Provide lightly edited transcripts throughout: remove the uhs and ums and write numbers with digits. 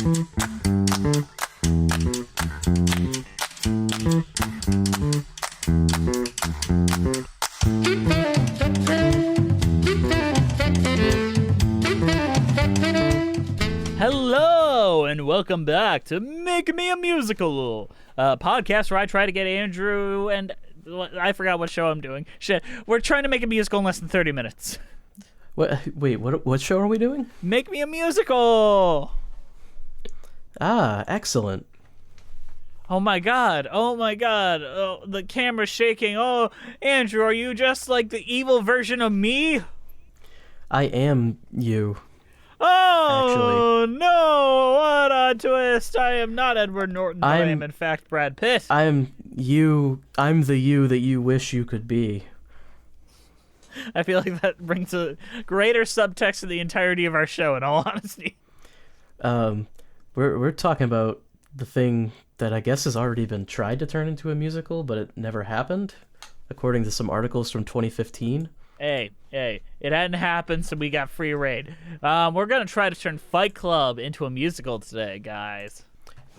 Hello, and welcome back to Make Me a Musical, a podcast where I try to get Andrew and... I forgot what show I'm doing. Shit, we're trying to make a musical in less than 30 minutes. Wait, what show are we doing? Make Me a Musical! Ah, excellent. Oh my god, oh, the camera's shaking. Oh, Andrew, are you just like the evil version of me? I am you. Oh, actually. No, what a twist. I am not Edward Norton, I am in fact Brad Pitt. I'm the you that you wish you could be. I feel like that brings a greater subtext to the entirety of our show, in all honesty. We're talking about the thing that I guess has already been tried to turn into a musical, but it never happened, according to some articles from 2015. Hey, it hadn't happened, so we got free reign. We're going to try to turn Fight Club into a musical today, guys.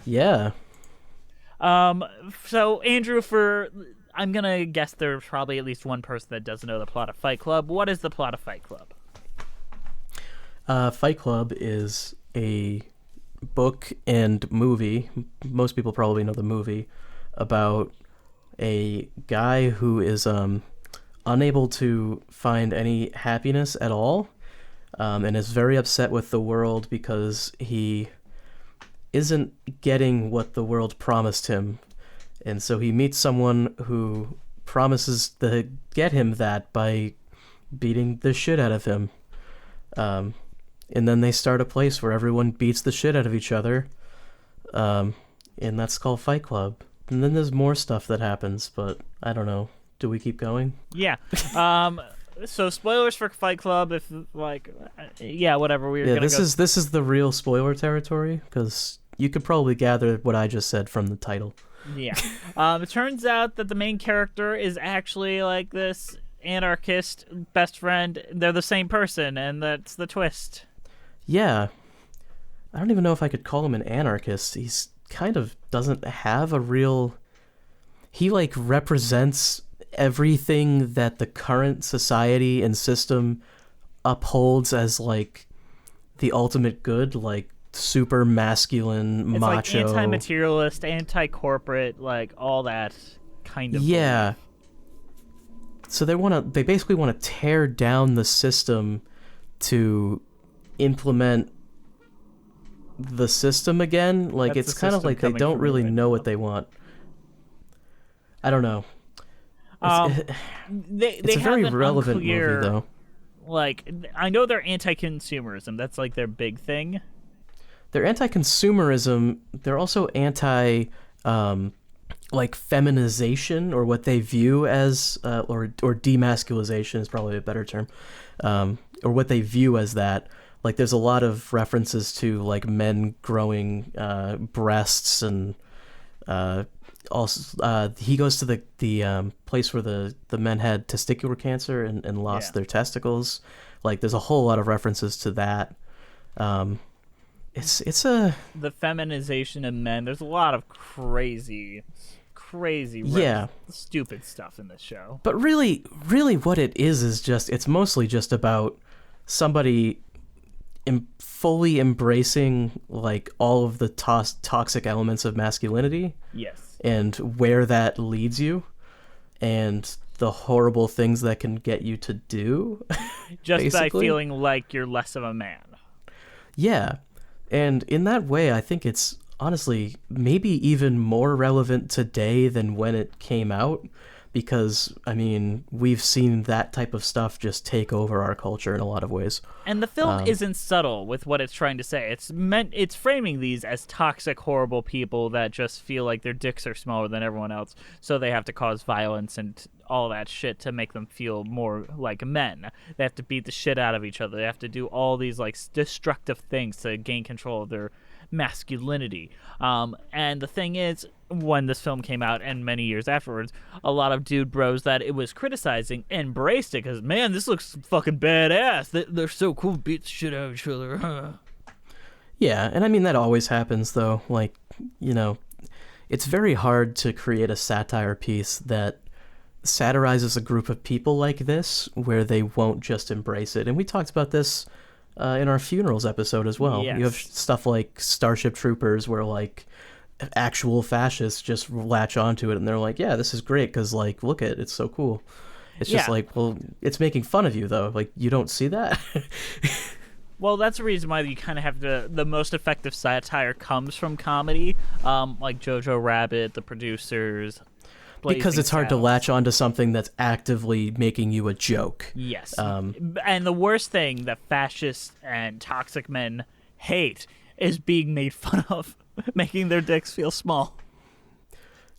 Yeah. So, Andrew, I'm going to guess there's probably at least one person that doesn't know the plot of Fight Club. What is the plot of Fight Club? Fight Club is a book and movie. Most people probably know the movie, about a guy who is unable to find any happiness at all, and is very upset with the world because he isn't getting what the world promised him. And so he meets someone who promises to get him that by beating the shit out of him. And then they start a place where everyone beats the shit out of each other. And that's called Fight Club. And then there's more stuff that happens, but I don't know. Do we keep going? Yeah. So spoilers for Fight Club. If whatever. This is the real spoiler territory, because you could probably gather what I just said from the title. Yeah. It turns out that the main character is actually like this anarchist best friend. They're the same person, and that's the twist. Yeah. I don't even know if I could call him an anarchist. He's kind of doesn't have a real... He represents everything that the current society and system upholds as the ultimate good, super masculine, it's macho. It's anti-materialist, anti-corporate, all that kind of. Yeah. Belief. So they basically want to tear down the system to implement the system again. It's kind of like they don't really know what they want. I don't know. It's a very relevant movie, though. I know they're anti-consumerism. That's their big thing. They're anti-consumerism. They're also anti, feminization, or what they view as, or demasculization is probably a better term, or what they view as that. There's a lot of references to men growing breasts, and also he goes to the place where the men had testicular cancer and lost their testicles. There's a whole lot of references to that. It's the feminization of men. There's a lot of crazy stupid stuff in this show. But really what it is just, it's mostly just about somebody fully embracing all of the toxic elements of masculinity. Yes. And where that leads you, and the horrible things that can get you to do. Just by feeling like you're less of a man. Yeah. And in that way, I think it's honestly maybe even more relevant today than when it came out, because, we've seen that type of stuff just take over our culture in a lot of ways. And the film isn't subtle with what it's trying to say. It's framing these as toxic, horrible people that just feel like their dicks are smaller than everyone else, so they have to cause violence and all that shit to make them feel more like men. They have to beat the shit out of each other. They have to do all these destructive things to gain control of their masculinity. And the thing is, when this film came out and many years afterwards, a lot of dude bros that it was criticizing embraced it because, man, this looks fucking badass. They're so cool, beat the shit out of each other. Yeah, and I mean that always happens though. Like, you know, it's very hard to create a satire piece that satirizes a group of people like this where they won't just embrace it. And we talked about this in our funerals episode as well. Yes. You have stuff like Starship Troopers where like actual fascists just latch onto it and they're like, yeah, this is great because like, look at it, it's so cool. It's just like, well, it's making fun of you though. Like, you don't see that? Well, that's the reason why you kind of have the most effective satire comes from comedy, like Jojo Rabbit, The Producers. Because it's hard to latch onto something that's actively making you a joke. Yes. And the worst thing that fascists and toxic men hate is being made fun of, making their dicks feel small.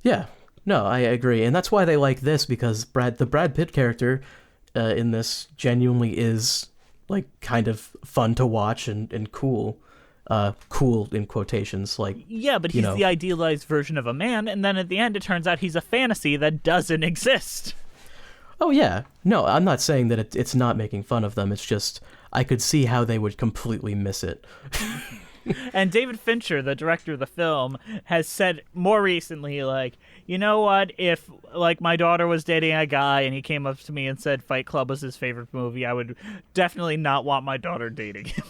Yeah. No, I agree. And that's why they like this, because the Brad Pitt character in this genuinely is like kind of fun to watch and cool. Cool in quotations, like, yeah, but he's the idealized version of a man, and then at the end it turns out he's a fantasy that doesn't exist. Oh yeah, no, I'm not saying that it's not making fun of them. It's just I could see how they would completely miss it. And David Fincher, the director of the film, has said more recently, like, you know what, if like my daughter was dating a guy and he came up to me and said Fight Club was his favorite movie, I would definitely not want my daughter dating him.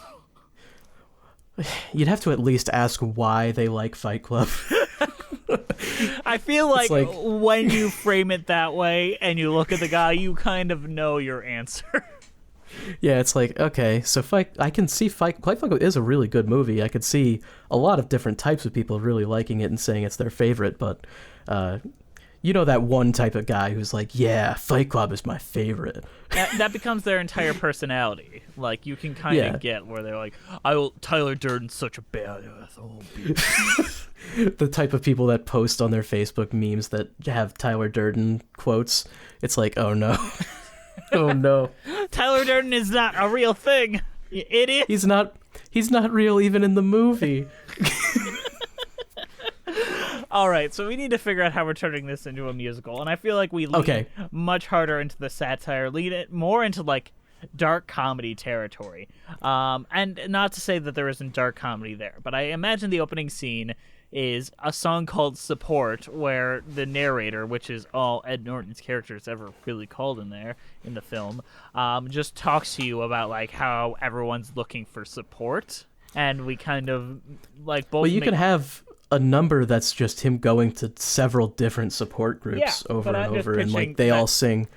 You'd have to at least ask why they like Fight Club. I feel like when you frame it that way and you look at the guy, you kind of know your answer. Yeah, it's like, okay, so I can see Fight Club is a really good movie. I could see a lot of different types of people really liking it and saying it's their favorite, but you know that one type of guy who's like, yeah, Fight Club is my favorite. That becomes their entire personality. Like, you can kind of get where they're like, Tyler Durden's such a badass. Oh, the type of people that post on their Facebook memes that have Tyler Durden quotes. It's like, oh no. Oh no. Tyler Durden is not a real thing, you idiot. He's not real even in the movie. All right, so we need to figure out how we're turning this into a musical, and I feel like we lean much harder into the satire, lead it more into like dark comedy territory. And not to say that there isn't dark comedy there, but I imagine the opening scene is a song called Support, where the narrator, which is all Ed Norton's character is ever really called in the film, just talks to you about like how everyone's looking for support, and we kind of like both. Well, you can have a number that's just him going to several different support groups over and over, and like they all sing.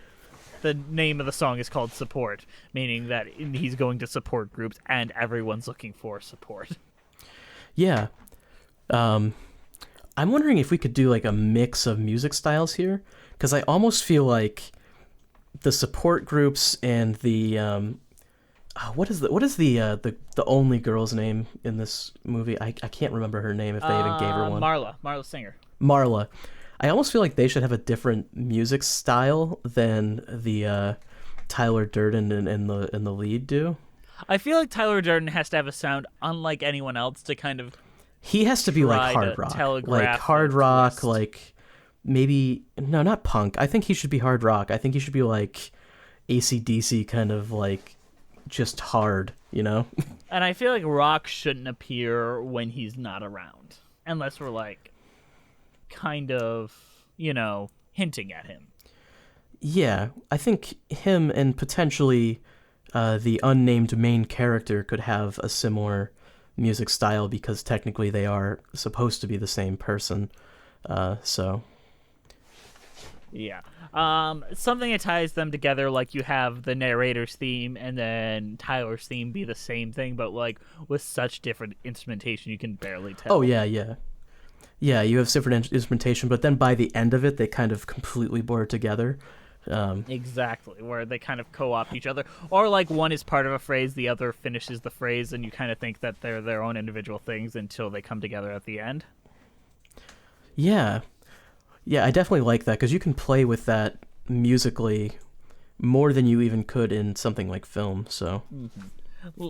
The name of the song is called Support, meaning that he's going to support groups and everyone's looking for support. Yeah. I'm wondering if we could do like a mix of music styles here, because I almost feel like the support groups and the what is the only girl's name in this movie? I can't remember her name if they even gave her one. Marla Singer. Marla. I almost feel like they should have a different music style than the Tyler Durden and the lead do. I feel like Tyler Durden has to have a sound unlike anyone else to kind of. He has to be like hard rock, like maybe no, not punk. I think he should be hard rock. I think he should be like AC/DC kind of like just hard, you know. And I feel like rock shouldn't appear when he's not around, unless we're like kind of, you know, hinting at him. Yeah, I think him and potentially the unnamed main character could have a similar music style, because technically they are supposed to be the same person. So yeah. Something that ties them together, like you have the narrator's theme and then Tyler's theme be the same thing, but like with such different instrumentation you can barely tell. Oh yeah, you have different instrumentation, but then by the end of it they kind of completely blur together. Exactly, where they kind of co-opt each other, or like one is part of a phrase, the other finishes the phrase, and you kind of think that they're their own individual things until they come together at the end. Yeah, I definitely like that, because you can play with that musically more than you even could in something like film. So,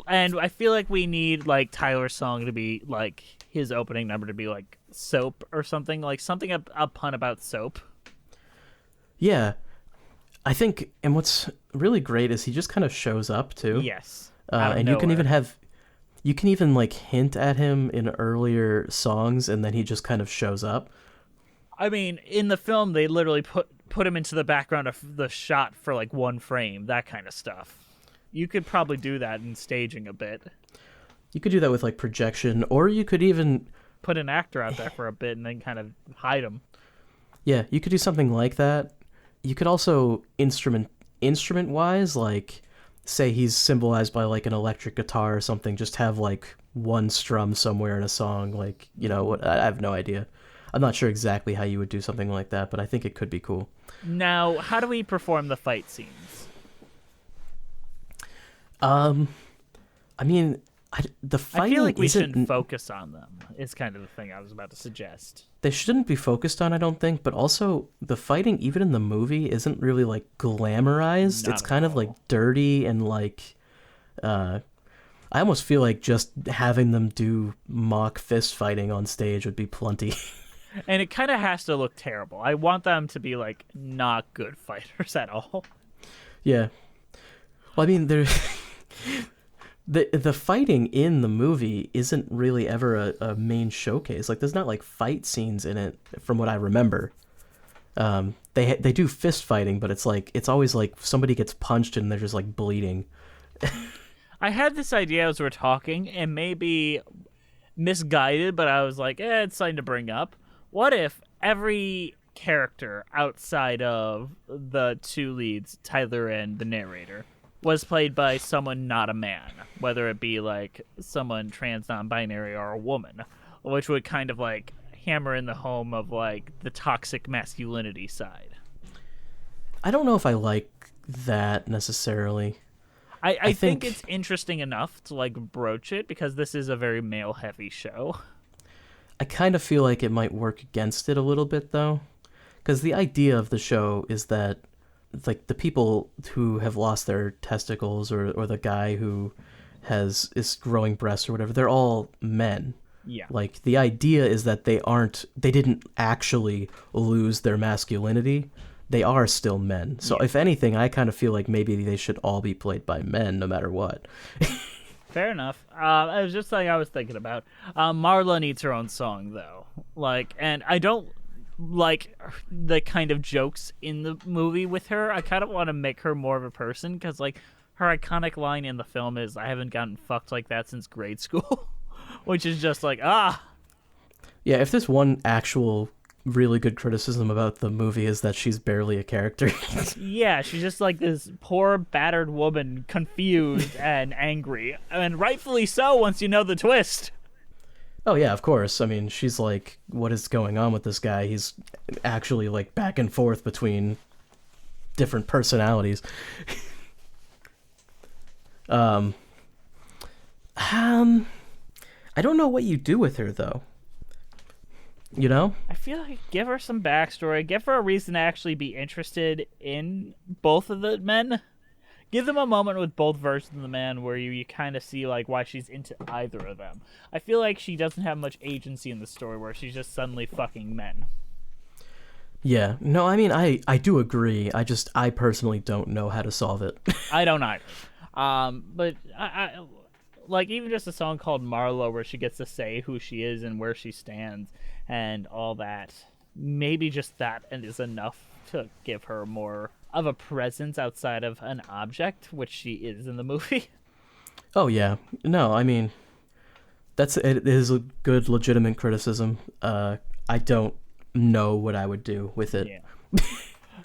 and I feel like we need like Tyler's song to be like his opening number to be like soap or something, like something a pun about soap. Yeah. I think, and what's really great is he just kind of shows up too. Yes. And you can even have You can even like hint at him in earlier songs, and then he just kind of shows up. I mean, in the film, they literally put him into the background of the shot for like one frame, that kind of stuff. You could probably do that in staging a bit. You could do that with like projection, or you could even put an actor out there for a bit and then kind of hide him. Yeah, you could do something like that. You could also instrument wise, like say he's symbolized by like an electric guitar or something. Just have like one strum somewhere in a song. Like, you know what? I have no idea. I'm not sure exactly how you would do something like that, but I think it could be cool. Now, how do we perform the fight scenes? I mean, the fighting. I feel like we shouldn't focus on them. Is kind of the thing I was about to suggest. They shouldn't be focused on, I don't think. But also, the fighting, even in the movie, isn't really like glamorized. It's kind of like dirty and like. I almost feel like just having them do mock fist fighting on stage would be plenty. And it kind of has to look terrible. I want them to be like not good fighters at all. Yeah. Well, I mean, the fighting in the movie isn't really ever a main showcase. Like, there's not like fight scenes in it, from what I remember. They do fist fighting, but it's always like somebody gets punched and they're just like bleeding. I had this idea as we were talking, and maybe misguided, but I was like, it's something to bring up. What if every character outside of the two leads, Tyler and the narrator, was played by someone not a man, whether it be like someone trans, non-binary, or a woman, which would kind of like hammer in the home of like the toxic masculinity side. I don't know if I like that necessarily. I think it's interesting enough to like broach it because this is a very male heavy show. I kind of feel like it might work against it a little bit though, because the idea of the show is that like the people who have lost their testicles or the guy who is growing breasts or whatever, they're all men. Yeah. Like the idea is that they didn't actually lose their masculinity. They are still men. So if anything, I kind of feel like maybe they should all be played by men no matter what. Fair enough. It was just something I was thinking about. Marla needs her own song though. Like, and I don't like the kind of jokes in the movie with her. I kind of want to make her more of a person because like her iconic line in the film is, "I haven't gotten fucked like that since grade school," which is just like, ah. Yeah, if there's one actual really good criticism about the movie is that she's barely a character. Yeah, she's just like this poor battered woman, confused and angry, and rightfully so once you know the twist. Oh yeah, of course. I mean, she's like, what is going on with this guy? He's actually like back and forth between different personalities. I don't know what you do with her though. You know? I feel like give her some backstory. Give her a reason to actually be interested in both of the men. Give them a moment with both versions of the man where you kind of see like why she's into either of them. I feel like she doesn't have much agency in the story where she's just suddenly fucking men. Yeah. No, I mean, I do agree. I personally don't know how to solve it. I don't either. But I like even just a song called Marlo where she gets to say who she is and where she stands and all that. Maybe just that is enough to give her more of a presence outside of an object, which she is in the movie. Oh yeah. No, I mean, it is a good legitimate criticism. I don't know what I would do with it. Yeah.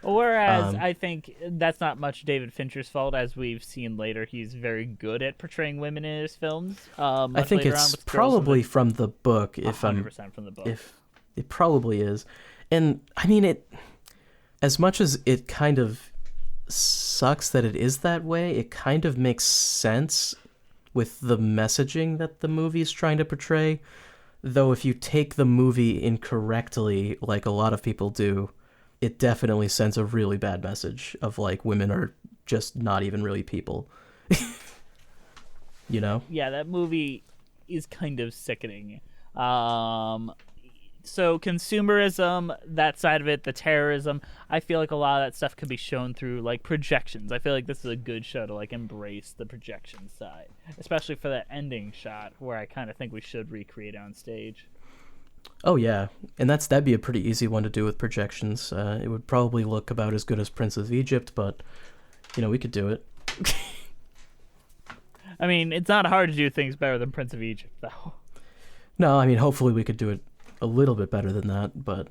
Whereas I think that's not much David Fincher's fault, as we've seen later. He's very good at portraying women in his films. I think it's probably from the book. 100% from the book. If it probably is, and I mean it. As much as it kind of sucks that it is that way, it kind of makes sense with the messaging that the movie is trying to portray. Though if you take the movie incorrectly, like a lot of people do, it definitely sends a really bad message of like women are just not even really people. You know? Yeah, that movie is kind of sickening. So consumerism, that side of it, the terrorism, I feel like a lot of that stuff could be shown through like projections. I feel like this is a good show to like embrace the projection side, especially for that ending shot where I kind of think we should recreate on stage. Oh yeah, and that'd be a pretty easy one to do with projections. It would probably look about as good as Prince of Egypt, but we could do it. I mean, it's not hard to do things better than Prince of Egypt, though. No, I mean, hopefully we could do it a little bit better than that, but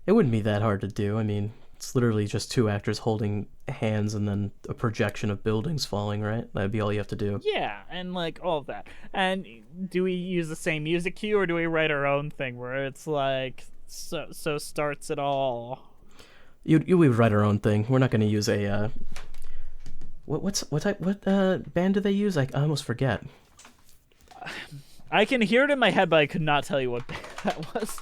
it wouldn't be that hard to do. I mean, it's literally just two actors holding hands and then a projection of buildings falling, right? That'd be all you have to do. Yeah, and like all of that. And do we use the same music cue, or do we write our own thing where it's like so starts it all? We would write our own thing. We're not going to use a what band do they use? I almost forget. I can hear it in my head, but I could not tell you what band that was.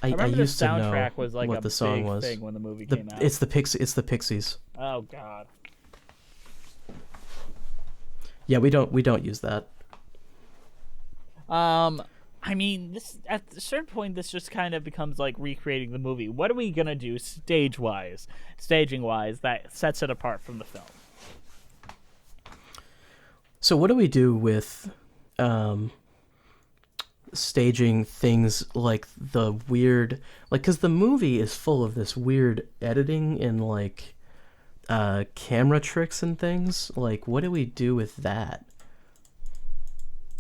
I remember used the to know soundtrack was like what a the song big was. thing when the movie came out. It's the Pixies. Oh God. Yeah, we don't use that. I mean, this at a certain point, this just kind of becomes like recreating the movie. What are we gonna do staging wise, that sets it apart from the film? So what do we do with staging things like the weird, like, because the movie is full of this weird editing and like camera tricks and things. Like, what do we do with that?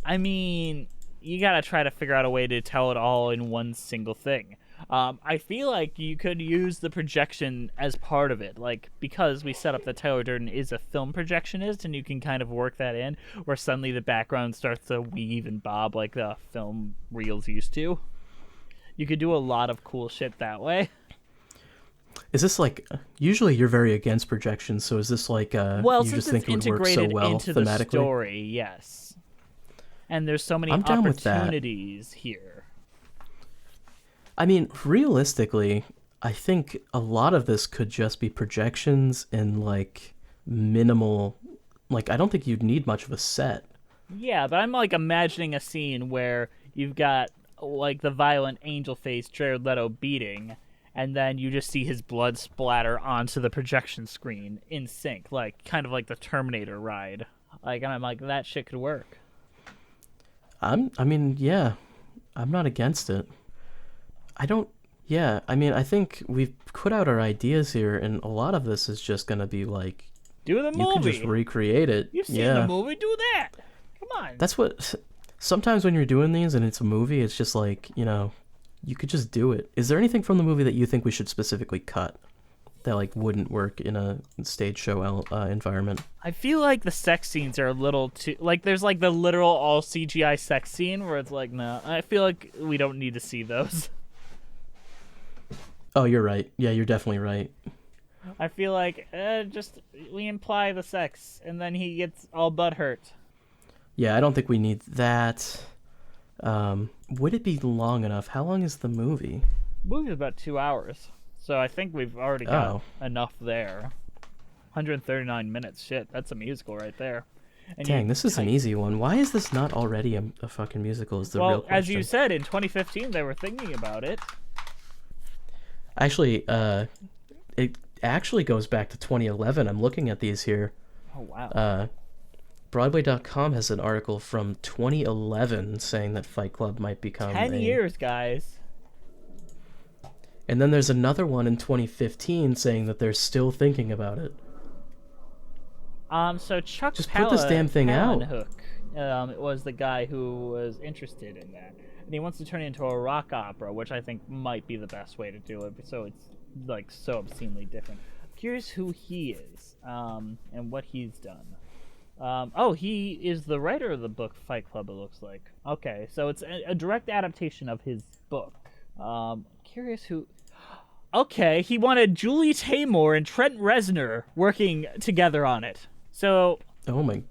I mean, you gotta try to figure out a way to tell it all in one single thing. I feel like you could use the projection as part of it, like, because we set up that Tyler Durden is a film projectionist, and you can kind of work that in, where suddenly the background starts to weave and bob like the film reels used to. You could do a lot of cool shit that way. Is this like, usually you're very against projections, so is this like you just think it would work so well into thematically? The story, yes. And there's so many I'm down with that. opportunities here. I mean, realistically, I think a lot of this could just be projections and like minimal, like, I don't think you'd need much of a set. Yeah, but I'm like imagining a scene where you've got like the violent angel face Jared Leto beating, and then you just see his blood splatter onto the projection screen in sync, like kind of like the Terminator ride. Like, and I'm like, that shit could work. I mean, yeah, I'm not against it. I think we've put out our ideas here, and a lot of this is just going to be like, do the movie. You can just recreate it. You've seen the movie, do that. Come on. That's what, sometimes when you're doing these and it's a movie, it's just like, you could just do it. Is there anything from the movie that you think we should specifically cut that like wouldn't work in a stage show environment? I feel like the sex scenes are a little too, like, there's like the literal all CGI sex scene where it's like, no, I feel like we don't need to see those. Oh, you're right. Yeah, you're definitely right. I feel like just we imply the sex and then he gets all butthurt. Yeah, I don't think we need that. Would it be long enough? How long is the movie? The movie's about 2 hours, so I think we've already got enough there. 139 minutes. Shit, that's a musical right there. And dang, this is an easy one. Why is this not already a fucking musical is the real question. As you said, in 2015 they were thinking about it. Actually, it actually goes back to 2011. I'm looking at these here. Oh, wow. Broadway.com has an article from 2011 saying that Fight Club might become 10 years, guys. And then there's another one in 2015 saying that they're still thinking about it. So Chuck just put this damn thing out. It was the guy who was interested in that. And he wants to turn it into a rock opera, which I think might be the best way to do it, so it's like so obscenely different. I'm curious who he is, and what he's done. He is the writer of the book Fight Club, it looks like. Okay, so it's a direct adaptation of his book. Curious who... Okay, he wanted Julie Taymor and Trent Reznor working together on it. So... Oh my...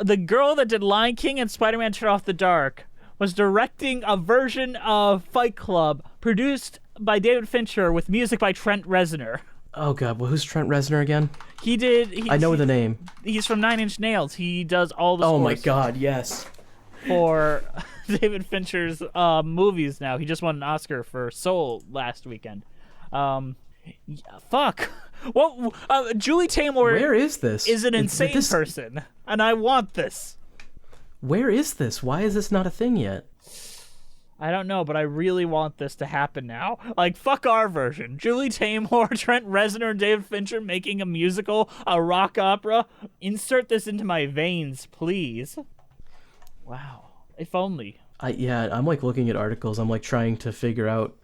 The girl that did Lion King and Spider-Man Turn Off the Dark was directing a version of Fight Club produced by David Fincher with music by Trent Reznor. Oh god, well, who's Trent Reznor again? I know the name. He's from Nine Inch Nails. He does all the scores. Oh my god, yes. for David Fincher's movies now. He just won an Oscar for Soul last weekend. Fuck. Well, Julie Taymor. Where is this? Is an insane person, and I want this. Where is this? Why is this not a thing yet? I don't know, but I really want this to happen now. Like, fuck our version. Julie Taymor, Trent Reznor, and David Fincher making a musical, a rock opera. Insert this into my veins, please. Wow. If only. I'm like looking at articles. I'm like trying to figure out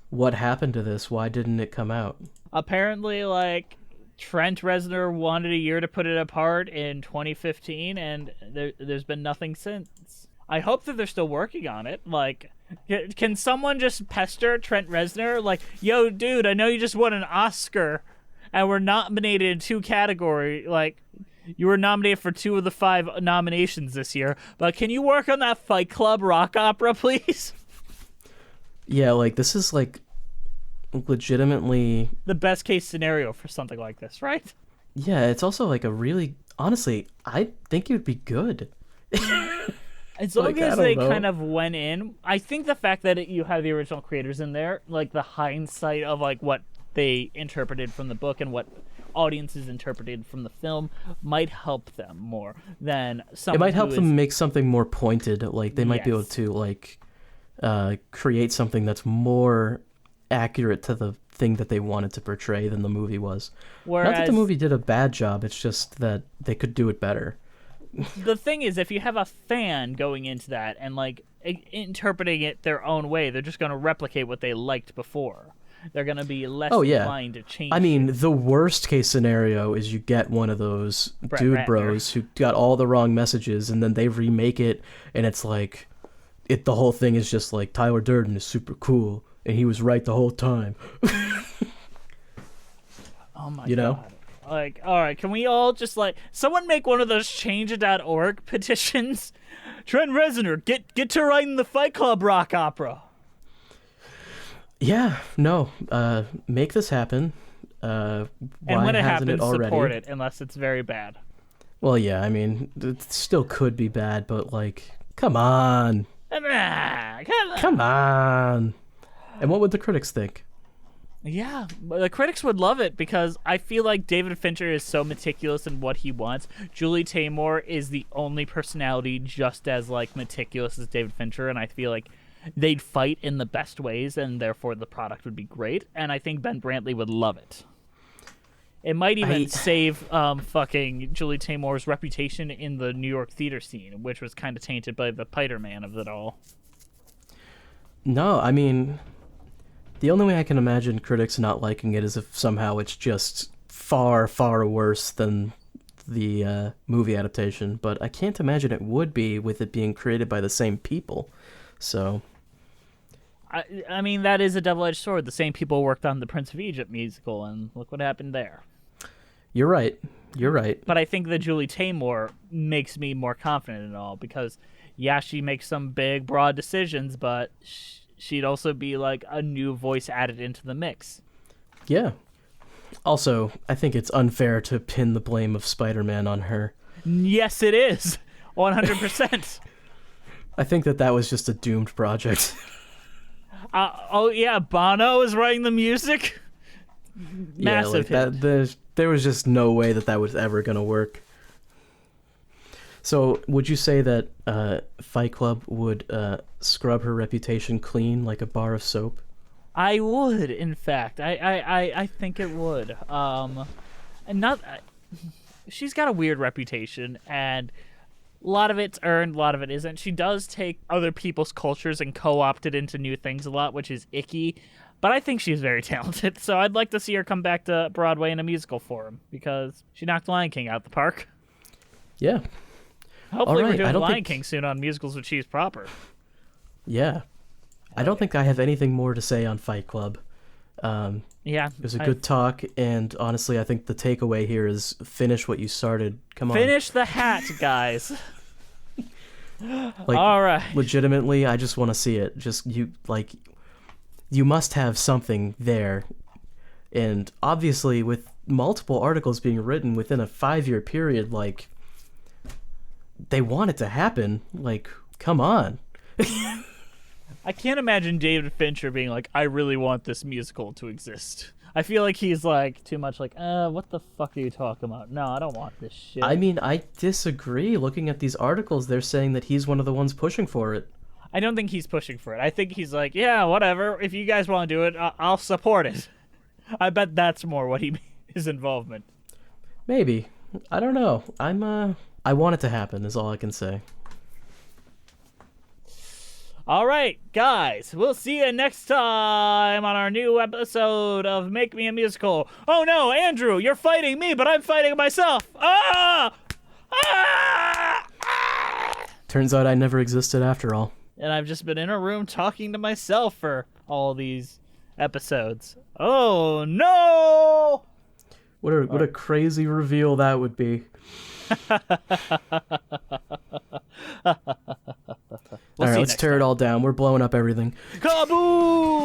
what happened to this. Why didn't it come out? Apparently, like, Trent Reznor wanted a year to put it apart in 2015, and there's been nothing since. I hope that they're still working on it. Like, can someone just pester Trent Reznor? Like, yo, dude, I know you just won an Oscar, and we're nominated in 2 categories. Like, you were nominated for 2 of the 5 nominations this year, but can you work on that Fight Club rock opera, please? Yeah, like, this is, like, legitimately... the best case scenario for something like this, right? Yeah, it's also, like, a really... honestly, I think it would be good. As long as they kind of went in, I think the fact that you have the original creators in there, like the hindsight of like what they interpreted from the book and what audiences interpreted from the film might help them more than someone. It might help them make something more pointed. Like they might be able to like create something that's more accurate to the thing that they wanted to portray than the movie was. Not that the movie did a bad job, it's just that they could do it better. The thing is, if you have a fan going into that and like interpreting it their own way, they're just going to replicate what they liked before. They're going to be less inclined to change. I mean, the worst case scenario is you get one of those dude bros who got all the wrong messages, and then they remake it, and it's like, the whole thing is just like Tyler Durden is super cool, and he was right the whole time. Oh my God. Like, all right, can we all just, like, someone make one of those change.org petitions? Trent Reznor, get to writing the Fight Club rock opera. Yeah, no, make this happen. And when it happens, support it, unless it's very bad. Well, yeah, I mean, it still could be bad, but, like, come on. Come on. And what would the critics think? Yeah, the critics would love it because I feel like David Fincher is so meticulous in what he wants. Julie Taymor is the only personality just as like meticulous as David Fincher, and I feel like they'd fight in the best ways, and therefore the product would be great. And I think Ben Brantley would love it. It might even save fucking Julie Taymor's reputation in the New York theater scene, which was kind of tainted by the Spider-Man of it all. No, I mean, the only way I can imagine critics not liking it is if somehow it's just far, far worse than the movie adaptation. But I can't imagine it would be with it being created by the same people. So, I mean, that is a double-edged sword. The same people worked on the Prince of Egypt musical, and look what happened there. You're right. You're right. But I think that Julie Taymor makes me more confident in it all because, yeah, she makes some big, broad decisions, but she'd also be like a new voice added into the mix. Yeah. Also, I think it's unfair to pin the blame of Spider-Man on her. Yes, it is. 100%. I think that was just a doomed project. Oh, yeah, Bono is writing the music? Massive hit. There was just no way that was ever going to work. So, would you say that Fight Club would scrub her reputation clean like a bar of soap? I would, in fact. I think it would. And not. She's got a weird reputation, and a lot of it's earned, a lot of it isn't. She does take other people's cultures and co-opt it into new things a lot, which is icky. But I think she's very talented, so I'd like to see her come back to Broadway in a musical form, because she knocked Lion King out the park. Yeah. Hopefully we're doing Lion King soon on Musicals with Cheese proper. Yeah. I don't think I have anything more to say on Fight Club. Yeah. It was a good talk, and honestly, I think the takeaway here is finish what you started. Come on. Finish the hat, guys. Like, all right. Legitimately, I just want to see it. Just, you must have something there. And obviously, with multiple articles being written within a 5-year period, like, they want it to happen. Like, come on. I can't imagine David Fincher being like, I really want this musical to exist. I feel like he's like too much like, what the fuck are you talking about? No, I don't want this shit. I mean, I disagree. Looking at these articles, they're saying that he's one of the ones pushing for it. I don't think he's pushing for it. I think he's like, yeah, whatever. If you guys want to do it, I'll support it. I bet that's more what his involvement. Maybe. I don't know. I want it to happen is all I can say. All right, guys, we'll see you next time on our new episode of Make Me a Musical. Oh no, Andrew, you're fighting me, but I'm fighting myself. Ah! Ah! Ah! Turns out I never existed after all. And I've just been in a room talking to myself for all these episodes. Oh no! What a crazy reveal that would be. All right, let's tear it all down. We're blowing up everything. Kaboom!